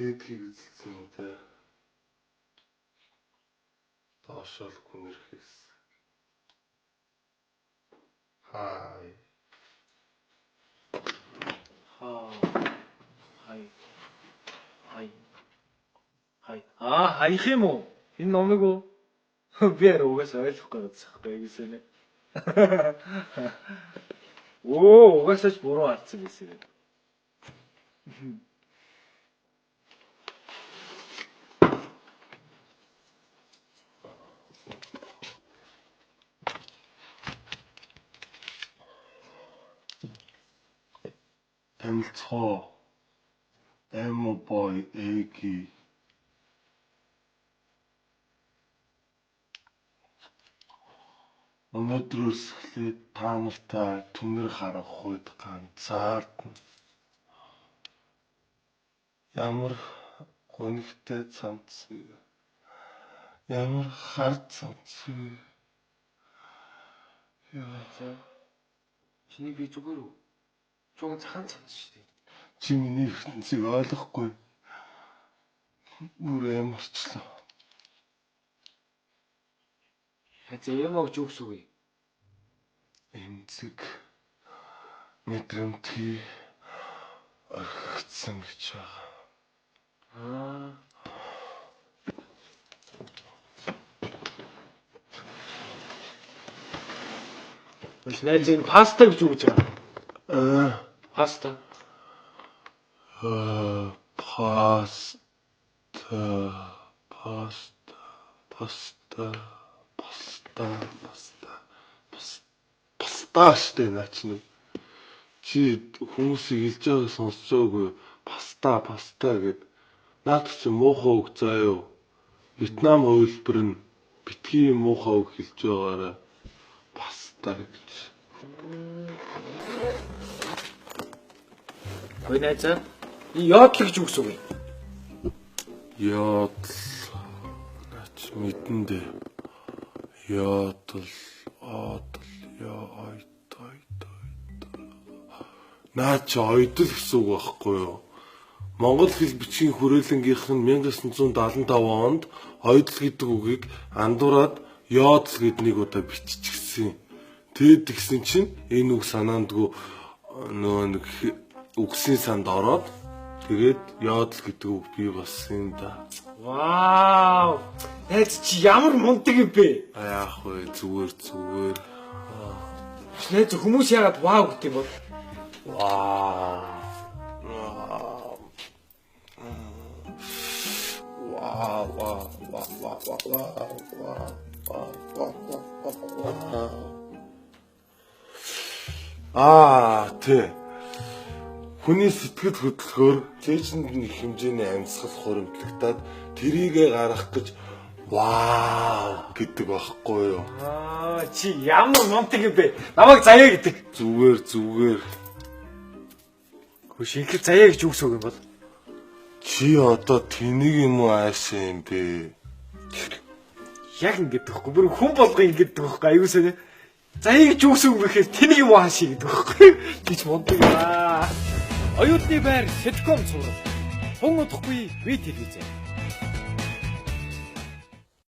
дээдхийг үзэлцэн тэ. Доошол гүнэрхээс. Хай. Хаях юм уу? Энэ номыг уу? Би угаас ойлгохгүй байцгаахгүй гэсэн нэ. Угаасаач буруу алдсан гэсэн. Амилцоо. Бой эги. Өнөөдрөөс эхлээд та нартай түнэр харах үед ганцаардна. Ямар гонигтай цамц вэ? Ямар хар цамц вэ? Яа. Чиний би зүгээр үү? Чуун цахан цамц шүү дээ. Чи миний ертөнцийг ойлгохгүй. Бүр ямарчлаа. Хацаа юм огж өгсөв. Эмзэг мэдрэмтгий орхигдсан гэж байгаа. Найз энэ паста гэж үгэж байгаа. Паста. Паста штэ наач нэг. Чи хүмүүсийг илж байгааг сонсож байгаагүй. Паста гэд. Наад чи муухай үг заяа. Вьетнам хувилбар нь битгий муухай үг хэлж байгаараа. Паста гэж. Хөөе найзаа. И ёдл гэж үгсв үү? Ёдл. Наач мэдэн дээ. Ёдл. Наач ойдл гэсэн үг байхгүй юу? Монгол хэл бичгийн хүрээлэнгийнх нь 1975 онд ойдл гэдэг үгийг андуураад ёдл гэднийг удаа биччихсэн. Тэгэд тэгсэн чинь энэ үг санаандгүй нөгөө нэг үгсийн санд ороод тэгээд ёдл гэдэг үг бий болсон юм да. Вау! Найз чи ямар мундаг юм бэ? Яах вэ? Зүгээр. Найз хүмүүс яагаад вау гэдэг юм бол? Вау. Тэ. Хүний сэтгэл хөдлөхөөр цээжинд нэг хэмжээний амьсгал хуримтлагдаад тэрийгэ гаргах гэж вау гэдэг байхгүй юу? Чи ямар мундаг юм бэ? Намайг заяа гэдэг. Зүгээр. Хөө шинхэр заяа гэж үгсөв юм бол. Чи одоо тэнийг юм уу аашаа юм бэ? Яг ингэдэг байхгүй. Бүр хүн болгоо ингэдэг байхгүй. Аюусаа. Заяа гэж үгсөв юм гэхээр тэнийг юм уу хаашаа гэдэг байхгүй. Гэж мундаг юм аа. Оюутны байр Сэтком цуврал. Хүн удахгүй вид телевиз.